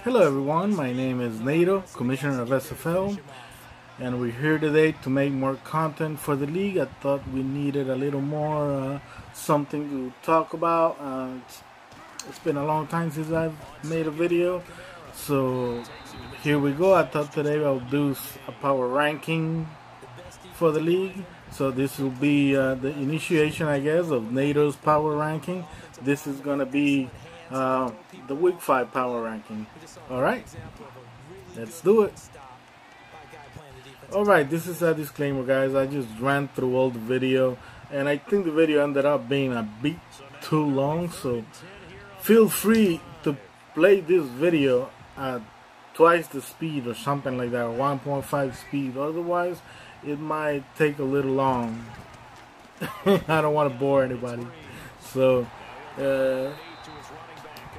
Hello everyone, my name is NATO, Commissioner of SFL, and we're here today to make more content for the league. I thought we needed a little more something to talk about. It's been a long time since I've made a video, so here we go. I thought today I'll do a power ranking for the league. So this will be the initiation, I guess, of NATO's power ranking. This is going to be the Week 5 power ranking. Alright, let's do it. Alright, this is a disclaimer, guys. I just ran through all the video, and I think the video ended up being a bit too long, so feel free to play this video at twice the speed or something like that, 1.5 speed. Otherwise, it might take a little long. I don't want to bore anybody. So,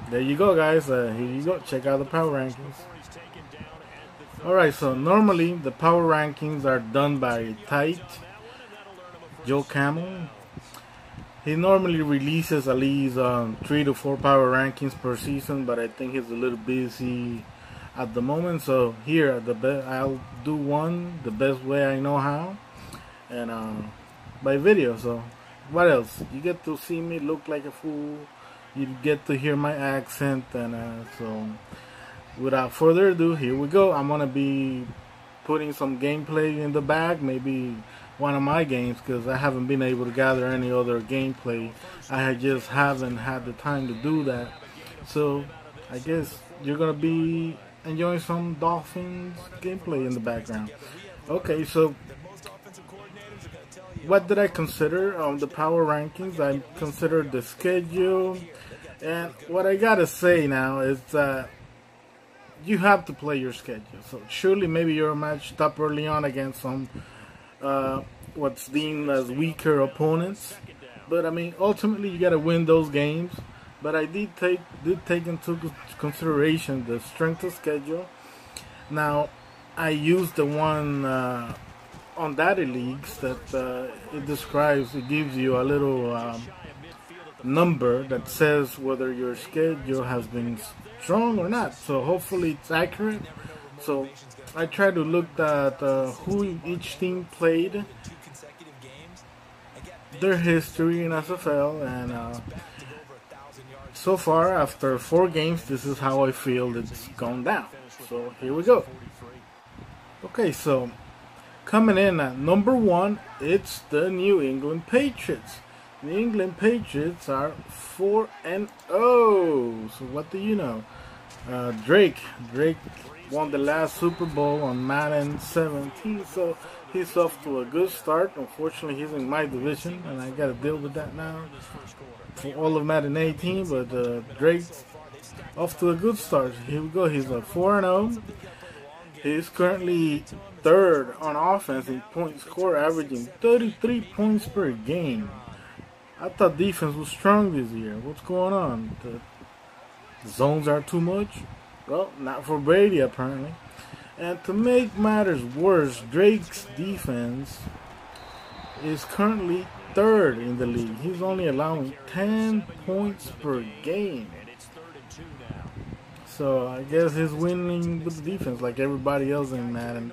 there you go, guys. Here you go. Check out the power rankings. Alright, so normally the power rankings are done by Tight Joe Camel. He normally releases at least 3 to 4 power rankings per season, but I think he's a little busy at the moment. So here, I'll do one the best way I know how, and by video. So what else? You get to see me look like a fool. You get to hear my accent, and so without further ado, here we go. I'm gonna be putting some gameplay in the bag, maybe one of my games, because I haven't been able to gather any other gameplay. I just haven't had the time to do that. So I guess you're gonna be enjoying some Dolphins gameplay in the background. Okay, so what did I consider on the power rankings? I considered the schedule, and what I gotta say now is that you have to play your schedule. So surely maybe you're matched up early on against some what's deemed as weaker opponents, but I mean ultimately you gotta win those games. But I did take into consideration the strength of schedule. Now I used the one on Daddy Leagues that it gives you a little number that says whether your schedule has been strong or not. So hopefully it's accurate. So I try to look at who each team played, their history in SFL, and so far after 4 games, this is how I feel it's gone down. So here we go. Okay, so coming in at number 1, it's the New England Patriots. The New England Patriots are 4-0. So what do you know? Drake won the last Super Bowl on Madden 17, so he's off to a good start. Unfortunately, he's in my division, and I got to deal with that now for all of Madden 18. But Drake's off to a good start. Here we go. He's a 4-0. He's currently 3rd on offense in points scored, averaging 33 points per game. I thought defense was strong this year. What's going on? The zones are too much? Well, not for Brady apparently. And to make matters worse, Drake's defense is currently 3rd in the league. He's only allowing 10 points per game. So I guess he's winning with the defense like everybody else in Madden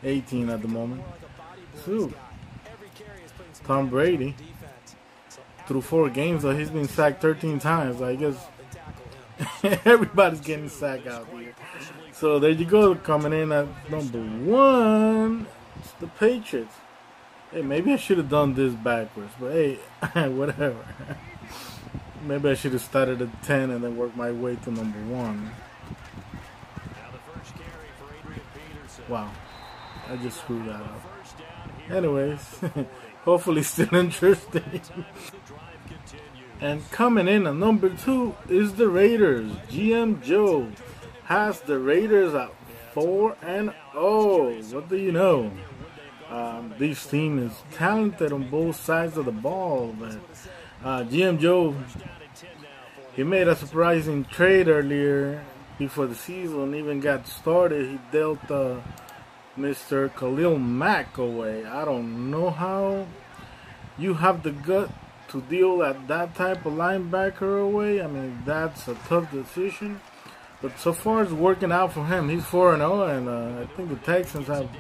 18 at the moment. So Tom Brady, through 4 games though, he's been sacked 13 times. I guess everybody's getting sacked out here. So there you go, coming in at number 1, it's the Patriots. Hey, maybe I should have done this backwards, but hey, whatever. Maybe I should have started at 10 and then worked my way to number 1. Wow, I just screwed that up. Anyways, hopefully still interesting. And coming in at number 2 is the Raiders. GM Joe has the Raiders at 4-0. What do you know? This team is talented on both sides of the ball, but GM Joe, he made a surprising trade earlier before the season even got started. He dealt Mr. Khalil Mack away. I don't know how you have the gut to deal at that type of linebacker away. I mean, that's a tough decision. But so far it's working out for him. He's 4-0, and I think the Texans have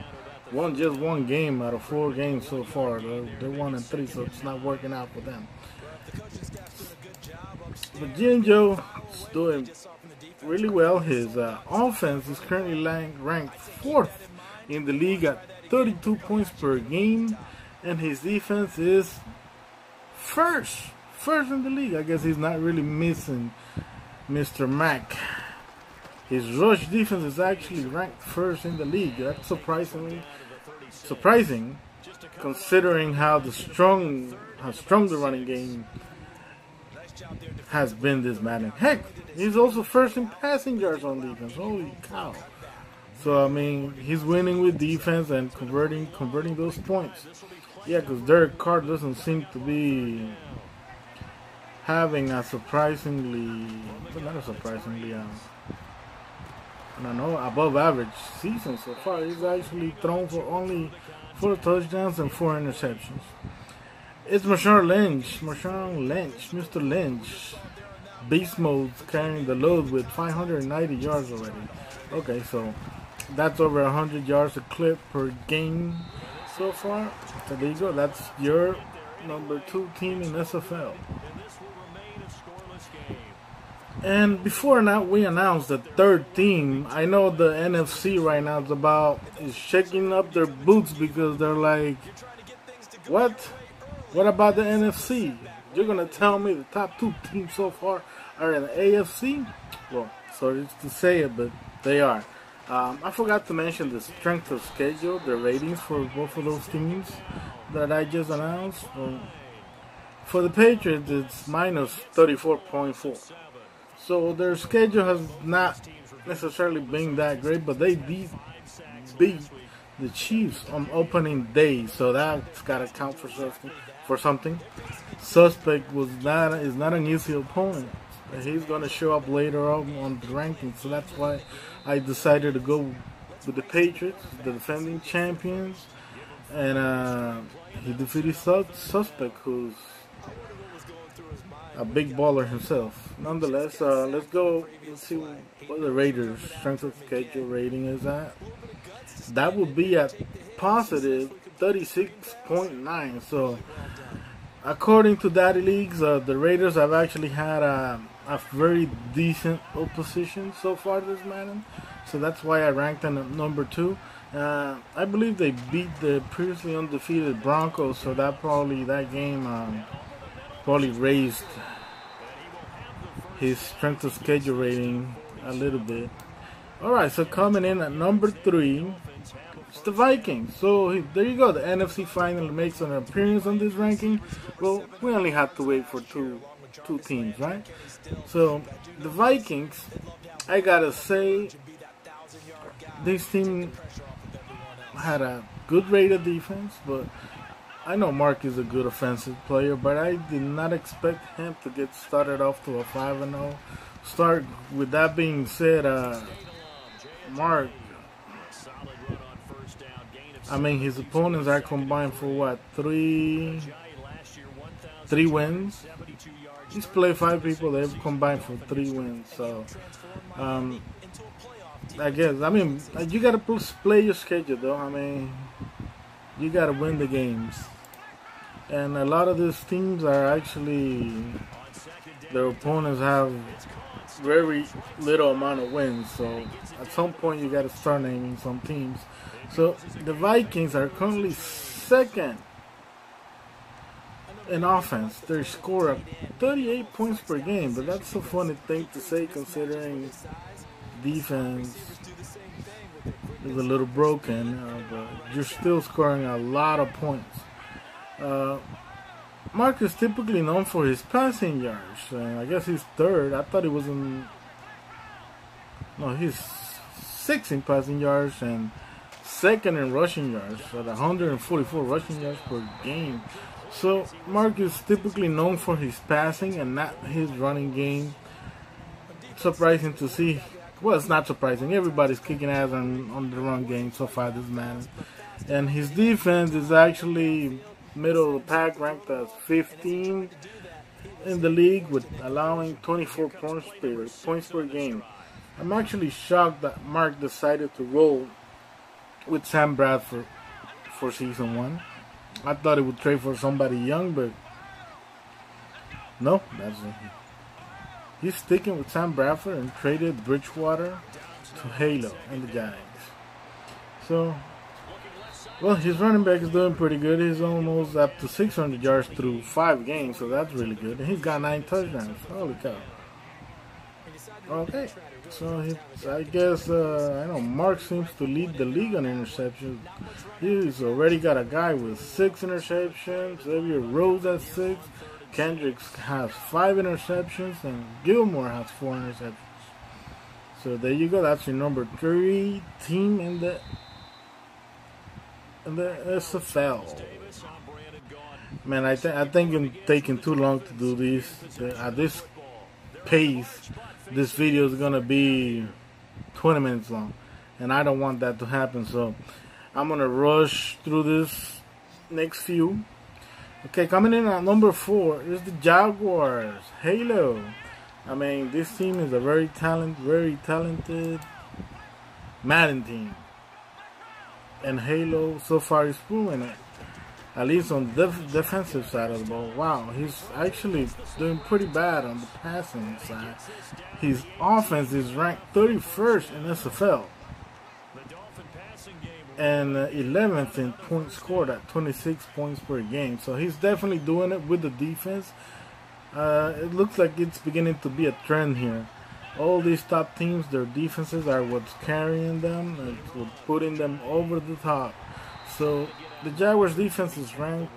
won just one game out of 4 games so far. They're 1-3, so it's not working out for them. But Jinjo is doing really well. His offense is currently ranked 4th in the league at 32 points per game, and his defense is first in the league. I guess he's not really missing Mr. Mack. His rush defense is actually ranked 1st in the league. That's surprising, considering how strong the running game has been this Madden. Heck, he's also 1st in passing yards on defense. Holy cow! So I mean, he's winning with defense and converting those points. Yeah, because Derek Carr doesn't seem to be having a above average season so far. He's actually thrown for only 4 touchdowns and 4 interceptions. It's Marshawn Lynch, Mr. Lynch. Beast mode's carrying the load with 590 yards already. Okay, so that's over 100 yards a clip per game so far. So there you go. That's your number 2 team in SFL. And before now, we announced the 3rd team. I know the NFC right now is shaking up their boots because they're like, what? What about the NFC? You're gonna tell me the top 2 teams so far are in the AFC? Well, sorry to say it, but they are. I forgot to mention the strength of schedule, the ratings for both of those teams that I just announced. For the Patriots, it's minus 34.4. So their schedule has not necessarily been that great, but they beat the Chiefs on opening day, so that's gotta count for something. Suspect is not an easy opponent. He's gonna show up later on the rankings, so that's why I decided to go with the Patriots, the defending champions, and he defeated Suspect, who's a big baller himself. Nonetheless, let's see what the Raiders' strength of schedule rating is at. That would be at positive 36.9. So, according to Daddy Leagues, the Raiders have actually had a very decent opposition so far this Madden. So that's why I ranked them at number 2. I believe they beat the previously undefeated Broncos, so that game probably raised his strength of schedule rating a little bit. Alright, so coming in at number 3, it's the Vikings. So there you go, the NFC finally makes an appearance on this ranking. Well, we only had to wait for two teams, right? So the Vikings, I gotta say, this team had a good rated defense, but I know Mark is a good offensive player, but I did not expect him to get started off to a 5-0 start. With that being said, Mark, I mean, his opponents are combined for what, 3 wins? He's played 5 people, they've combined for 3 wins. So, I guess, I mean, you gotta play your schedule though. I mean, you gotta win the games. And a lot of these teams are actually, their opponents have very little amount of wins. So at some point you gotta start naming some teams. So the Vikings are currently 2nd in offense. They score 38 points per game, but that's a funny thing to say considering defense is a little broken, but you're still scoring a lot of points. Mark is typically known for his passing yards, and I guess he's 3rd. I thought he was he's 6th in passing yards and 2nd in rushing yards at 144 rushing yards per game. So Mark is typically known for his passing and not his running game. Surprising to see. Well, it's not surprising. Everybody's kicking ass on the run game so far this man. And his defense is actually middle of the pack, ranked as 15 in the league, with allowing 24 points per game. I'm actually shocked that Mark decided to roll with Sam Bradford for season 1. I thought he would trade for somebody young, but no, that's it. He's sticking with Sam Bradford and traded Bridgewater to Halo and the Giants. So, well, his running back is doing pretty good. He's almost up to 600 yards through 5 games, so that's really good. And he's got 9 touchdowns. Holy cow. Okay, so I guess, I know Mark seems to lead the league on interceptions. He's already got a guy with 6 interceptions. Xavier Rose has 6. Kendricks has 5 interceptions. And Gilmore has 4 interceptions. So there you go. That's your number 3 team in the SFL. Man, I think it's taking too long to do this. At this pace, this video is gonna be 20 minutes long, and I don't want that to happen. So I'm gonna rush through this next few. Okay, coming in at number 4 is the Jaguars. Halo. I mean, this team is a very talented Madden team. And Halo so far is proving it. At least on the defensive side of the ball. Wow, he's actually doing pretty bad on the passing side. His offense is ranked 31st in SFL. And 11th in points scored at 26 points per game. So he's definitely doing it with the defense. It looks like it's beginning to be a trend here. All these top teams, their defenses are what's carrying them and what's putting them over the top. So the Jaguars defense is ranked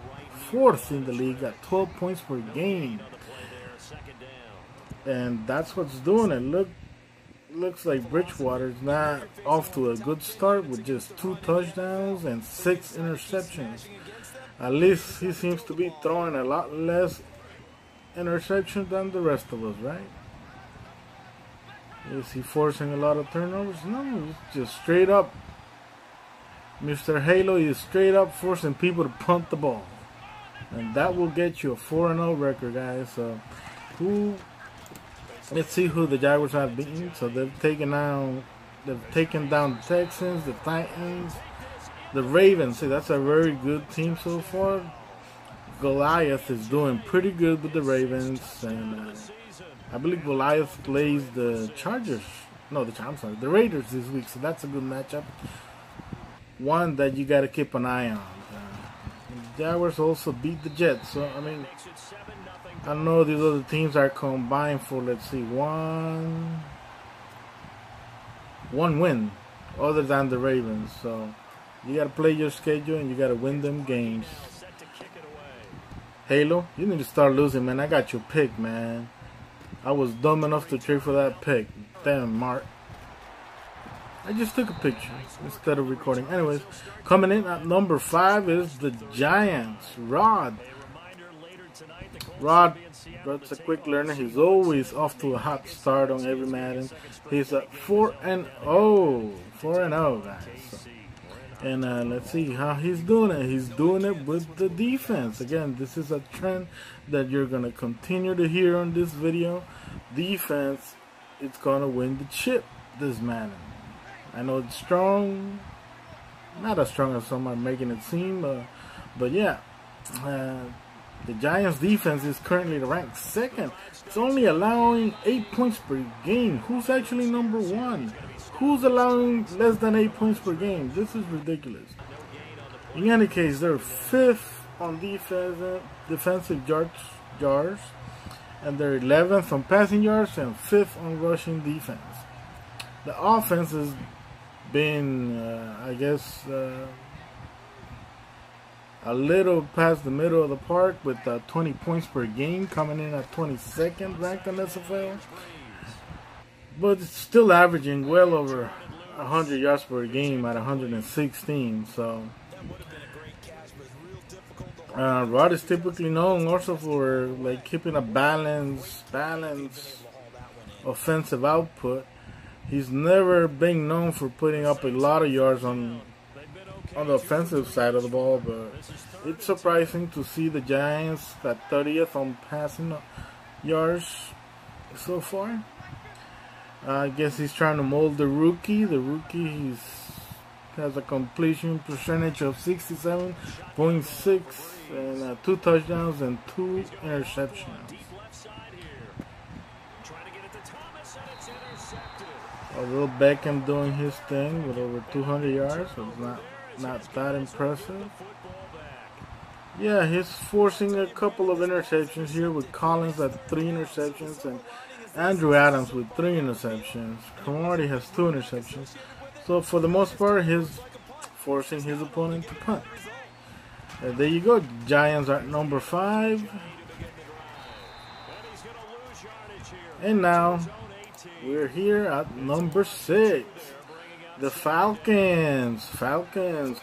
4th in the league at 12 points per game. And that's what's doing it. Looks like Bridgewater is not off to a good start with just 2 touchdowns and 6 interceptions. At least he seems to be throwing a lot less interceptions than the rest of us, right? Is he forcing a lot of turnovers? No, it's just straight up. Mr. Halo is straight up forcing people to punt the ball. And that will get you a 4-0 record, guys. So, let's see who the Jaguars have beaten. So they've taken down the Texans, the Titans, the Ravens. See, that's a very good team so far. Goliath is doing pretty good with the Ravens, and I believe Goliath plays the Chargers. No, the Raiders this week, so that's a good matchup. One that you got to keep an eye on. The Jaguars also beat the Jets, so I mean, I know these other teams are combined for, let's see, one win, other than the Ravens. So you got to play your schedule and you got to win them games. Halo, you need to start losing, man. I got your pick, man. I was dumb enough to trade for that pick. Damn, Mark. I just took a picture instead of recording. Anyways, coming in at number 5 is the Giants. Rod's a quick learner. He's always off to a hot start on every Madden. He's at 4-0. 4-0, guys. So, and let's see how he's doing it. He's doing it with the defense. Again, this is a trend that you're going to continue to hear on this video. Defense, it's going to win the chip this Madden. I know it's strong. Not as strong as some are making it seem. But yeah. The Giants defense is currently ranked 2nd. It's only allowing 8 points per game. Who's actually number 1? Who's allowing less than 8 points per game? This is ridiculous. In any case, they're 5th on defensive yards, and they're 11th on passing yards and 5th on rushing defense. The offense has been, I guess, a little past the middle of the park with 20 points per game, coming in at 22nd ranked on SFL. But it's still averaging well over 100 yards per game at 116. So Rod is typically known also for like keeping a balanced offensive output. He's never been known for putting up a lot of yards on the offensive side of the ball, but it's surprising to see the Giants at 30th on passing yards so far. I guess he's trying to mold the rookie. The rookie has a completion percentage of 67.6 and 2 touchdowns and 2 interceptions. A little Beckham doing his thing with over 200 yards. So it's not that impressive. Yeah, he's forcing a couple of interceptions here with Collins at 3 interceptions and Andrew Adams with 3 interceptions. Cromartie has 2 interceptions. So for the most part, he's forcing his opponent to punt. There you go. Giants are number 5. And now we're here at number 6. The Falcons.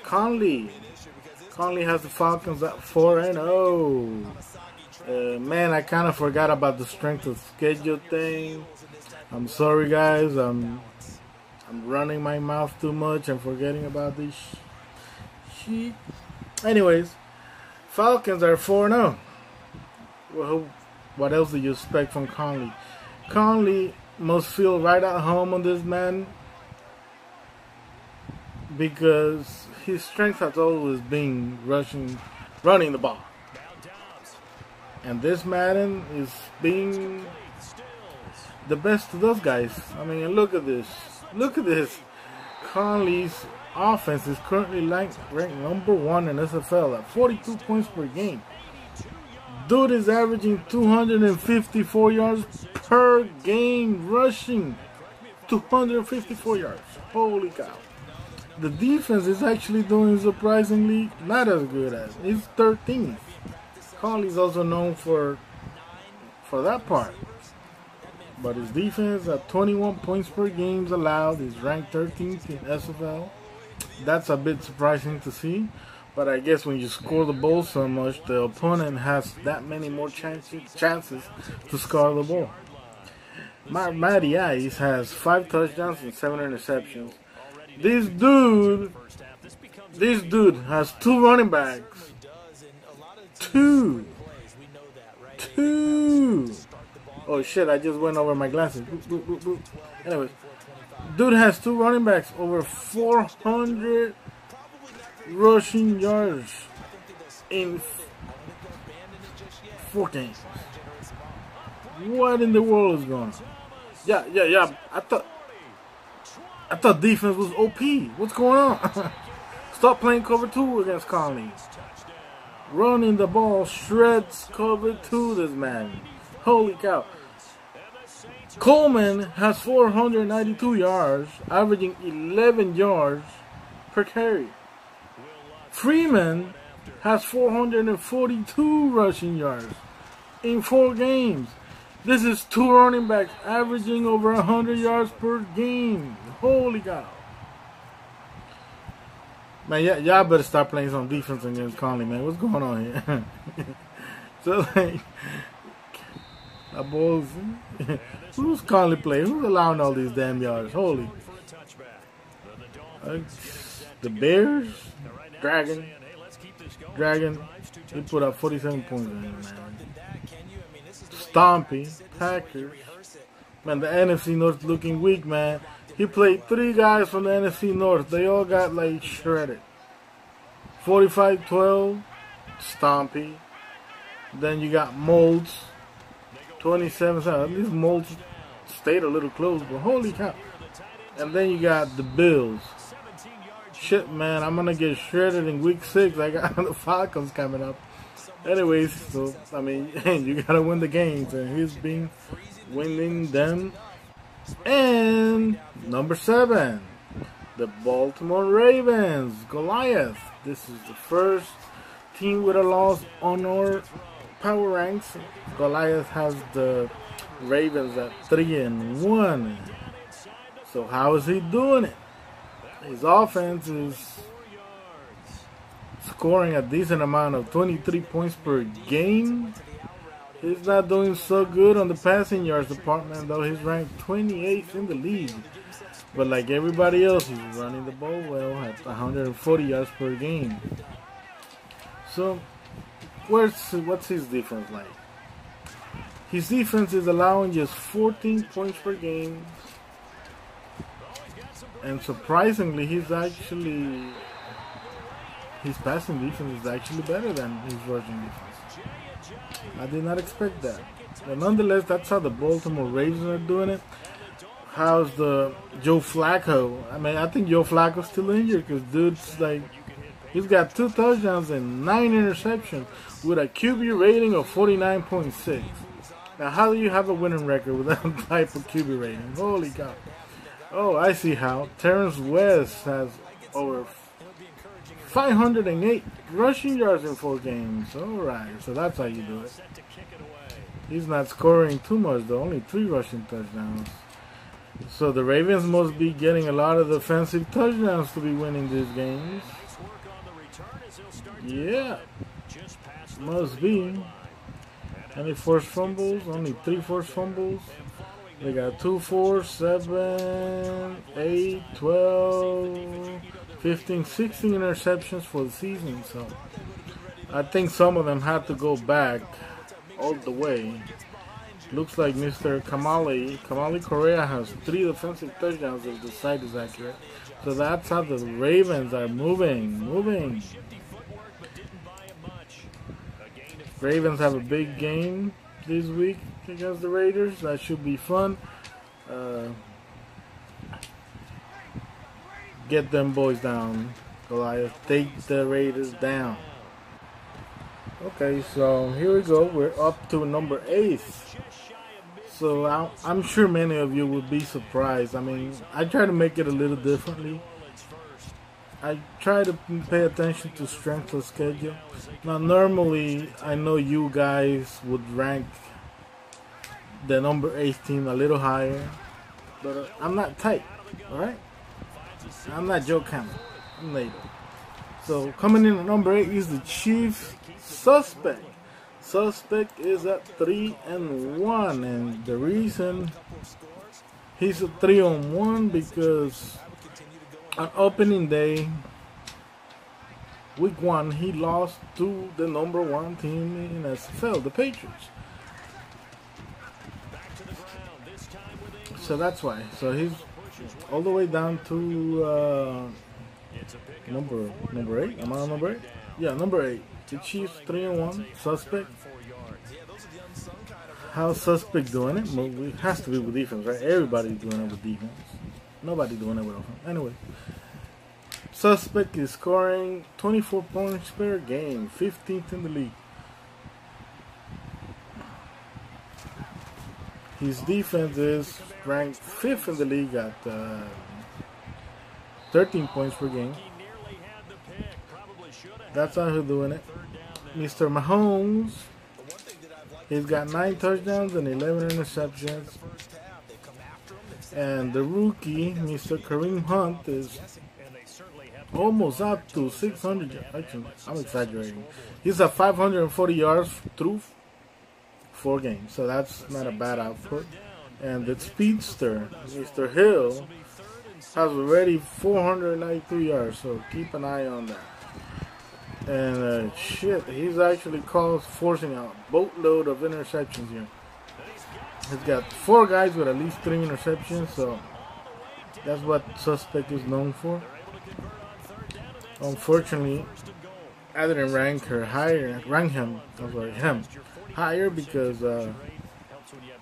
Conley has the Falcons at 4-0. Man, I kind of forgot about the strength of schedule thing. I'm sorry, guys. I'm running my mouth too much and forgetting about this sheet. Anyways, Falcons are 4-0. Well, what else do you expect from Conley? Conley must feel right at home on this man because his strength has always been running the ball. And this Madden is being the best of those guys. I mean, look at this. Look at this. Conley's offense is currently ranked number 1 in SFL at 42 points per game. Dude is averaging 254 yards per game rushing. 254 yards. Holy cow. The defense is actually doing surprisingly not as good as. It's 13th. Conley's also known for that part. But his defense at 21 points per game allowed is ranked 13th in SFL. That's a bit surprising to see. But I guess when you score the ball so much, the opponent has that many more chances to score the ball. Matty Ice has 5 touchdowns and 7 interceptions. This dude has 2 running backs. 2. Oh shit, I just went over my glasses. Anyways, dude has 2 running backs over 400 rushing yards in 4 games. What in the world is going on? Yeah. I thought defense was OP. What's going on? Stop playing cover 2 against Conley. Running the ball shreds cover 2 this man. Holy cow. Coleman has 492 yards, averaging 11 yards per carry. Freeman has 442 rushing yards in 4 games. This is 2 running backs averaging over 100 yards per game. Holy cow. Man, y'all better start playing some defense against Conley, man. What's going on here? So, like, who's Conley playing? Who's allowing all these damn yards? Holy. The Bears? Dragon. He put up 47 points on him, man. Stompy. Packers. Man, the NFC North looking weak, man. He played 3 guys from the NFC North. They all got, like, shredded. 45-12. Stompy. Then you got Molds. 27. At least Molds stayed a little close, but holy cow. And then you got the Bills. Shit, man, I'm gonna get shredded in week 6. I got the Falcons coming up. Anyways, so I mean, you gotta win the games, and he's been winning them. And number 7, the Baltimore Ravens. Goliath. This is the first team with a loss on our power ranks. Goliath has the Ravens at 3-1. So how is he doing it? His offense is scoring a decent amount of 23 points per game. He's not doing so good on the passing yards department, though. He's ranked 28th in the league. But like everybody else, he's running the ball well at 140 yards per game. So, what's his defense like? His defense is allowing just 14 points per game And surprisingly, his passing defense is actually better than his rushing defense. I did not expect that. But nonetheless, that's how the Baltimore Ravens are doing it. How's the Joe Flacco? I mean, I think Joe Flacco's still injured because dude's like, he's got 2 touchdowns and 9 interceptions with a QB rating of 49.6. Now, how do you have a winning record with that type of QB rating? Holy cow. Oh, I see how. Terrence West has over 508 rushing yards in 4 games. Alright, so that's how you do it. He's not scoring too much though, only 3 rushing touchdowns. So the Ravens must be getting a lot of defensive touchdowns to be winning these games. Yeah, must be. Any forced fumbles? Only 3 forced fumbles. They got 2, 4, 7, 8, 12, 15, 16 interceptions for the season. So I think some of them had to go back all the way. Looks like Mr. Kamali Correa has 3 defensive touchdowns if the site is accurate. So that's how the Ravens are moving. Ravens have a big game this week against the Raiders. That should be fun. Get them boys down, Goliath. Take the Raiders down. Okay, so here we go. We're up to number 8. So I'm sure many of you would be surprised. I mean, I try to make it a little differently. I try to pay attention to strength of schedule. Now, normally, I know you guys would rank the number 8 team a little higher, but I'm not tight, alright? I'm not Joe Campbell. I'm later. So, coming in at number 8 is the Chiefs. Suspect is at 3-1, and the reason he's at 3-1 because on opening day, week 1, he lost to the number 1 team in SFL, the Patriots. So that's why. So he's all the way down to number 8. Am I on number 8? Yeah, number 8. The Chiefs 3-1. Suspect. How's Suspect doing it? Well, it has to be with defense, right? Everybody's doing it with defense. Nobody doing it with offense. Anyway, Suspect is scoring 24 points per game, 15th in the league. His defense is ranked 5th in the league at 13 points per game. That's how he's doing it. Mr. Mahomes, he's got 9 touchdowns and 11 interceptions. And the rookie, Mr. Kareem Hunt, is almost up to 600. Actually, I'm exaggerating. He's at 540 yards through 4 games. So that's not a bad output. And the speedster, Mr. Hill, has already 492 yards. So keep an eye on that. And shit, he's actually forcing a boatload of interceptions here. He's got 4 guys with at least 3 interceptions, so that's what Suspect is known for. Unfortunately, I didn't rank him higher because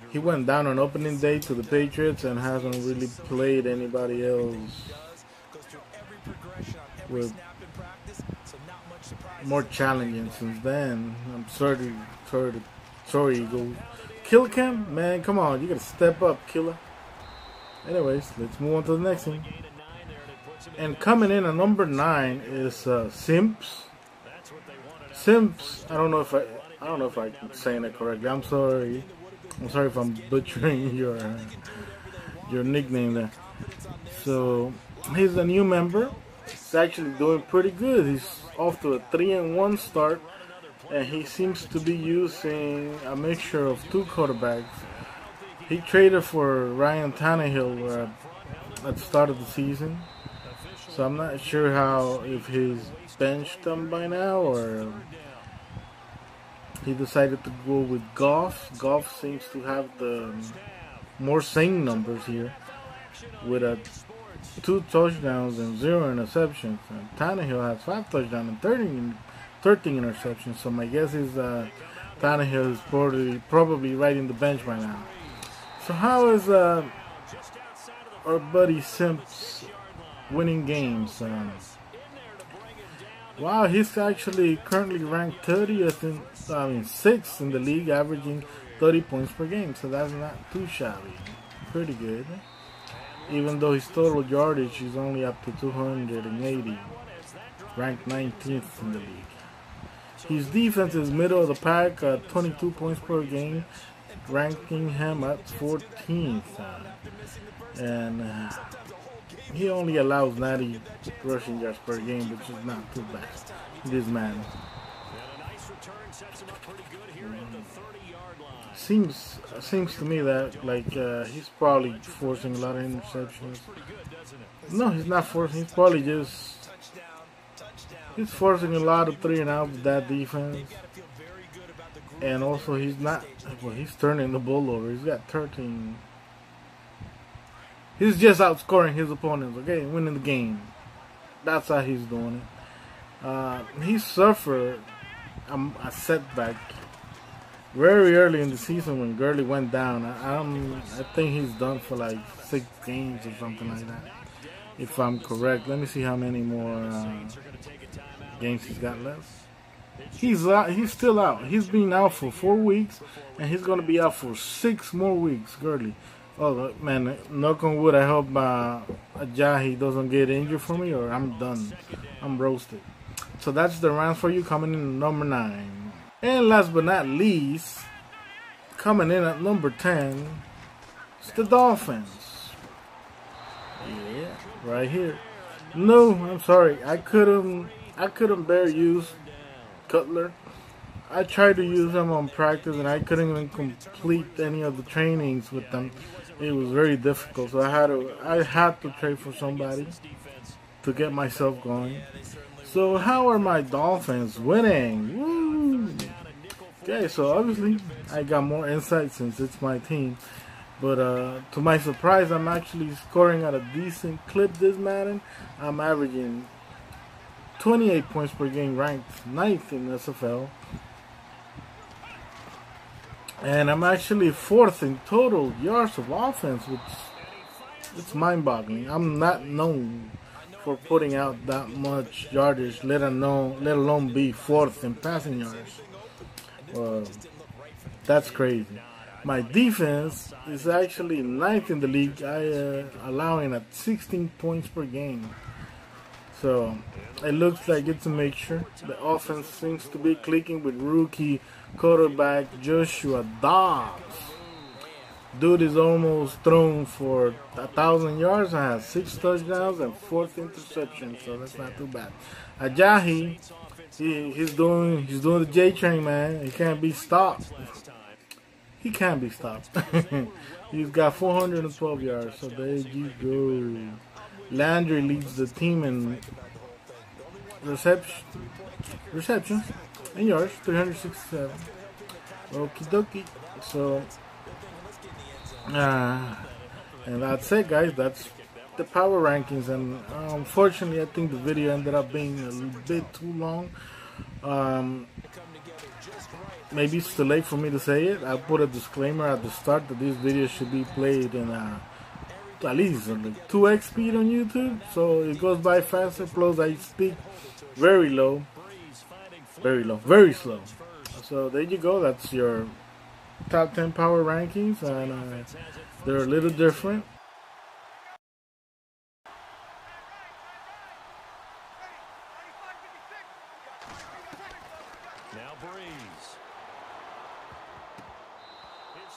he went down on opening day to the Patriots and hasn't really played anybody else with more challenging since then. I'm sorry, Eagles. Kill Cam? Man, come on, you gotta step up, killer. Anyways, let's move on to the next one. And coming in at number 9 is Simps. Simps, I don't know if I'm saying it correctly. I'm sorry if I'm butchering your nickname there. So he's a new member. He's actually doing pretty good. He's off to a 3-1 start, and he seems to be using a mixture of 2 quarterbacks. He traded for Ryan Tannehill at the start of the season, so I'm not sure if he's benched him by now or he decided to go with Goff. Goff seems to have the more sane numbers here with a 2 touchdowns and 0 interceptions. And Tannehill has 5 touchdowns and 13 interceptions. So my guess is Tannehill is probably riding the bench right now. So how is our buddy Simps winning games? Wow, he's actually currently ranked 30th, 6th in the league, averaging 30 points per game. So that's not too shabby. Pretty good. Even though his total yardage is only up to 280, ranked 19th in the league. His defense is middle of the pack at 22 points per game, ranking him at 14th. And he only allows 90 rushing yards per game, which is not too bad. This man. Seems to me that he's probably forcing a lot of interceptions. No, he's not forcing. He's probably he's forcing a lot of 3 and out with that defense. And also he's turning the ball over. He's got 13. He's just outscoring his opponents, okay, winning the game. That's how he's doing it. He suffered a setback very early in the season when Gurley went down. I think he's done for like 6 games or something like that, if I'm correct. Let me see how many more games he's got left. He's still out. He's been out for 4 weeks, and he's going to be out for 6 more weeks, Gurley. Oh man, knock on wood, I hope Ajayi doesn't get injured for me, or I'm done. I'm roasted. So that's the round for you, coming in at number 9. And last but not least, coming in at number 10, it's the Dolphins. Yeah, right here. No, I'm sorry. I couldn't bear use Cutler. I tried to use them on practice, and I couldn't even complete any of the trainings with them. It was very difficult, so I had to trade for somebody to get myself going. So how are my Dolphins winning? Woo! Okay, so obviously I got more insight since it's my team. But to my surprise, I'm actually scoring at a decent clip this Madden. I'm averaging 28 points per game, ranked 9th in SFL. And I'm actually 4th in total yards of offense, which it's mind-boggling. I'm not known for putting out that much yardage, let alone be 4th in passing yards. That's crazy. My defense is actually 9th in the league, allowing at 16 points per game. So it looks like it's a mixture. The offense seems to be clicking with rookie quarterback Joshua Dobbs. Dude is almost thrown for 1,000 yards and has 6 touchdowns and 4 interceptions, so that's not too bad. Ajayi, he's doing the J train, man. He can't be stopped. He can't be stopped. He's got 412 yards, so there you go. Landry leads the team in receptions and yards, 367. Okie dokie. So, and that's it, guys. That's the power rankings. And unfortunately, I think the video ended up being a little bit too long. Maybe it's too late for me to say it. I put a disclaimer at the start that this video should be played in at least like 2x speed on YouTube, so it goes by faster. Plus I speak very low, very slow. So there you go. That's your top 10 power rankings, and they're a little different. Now Breeze. His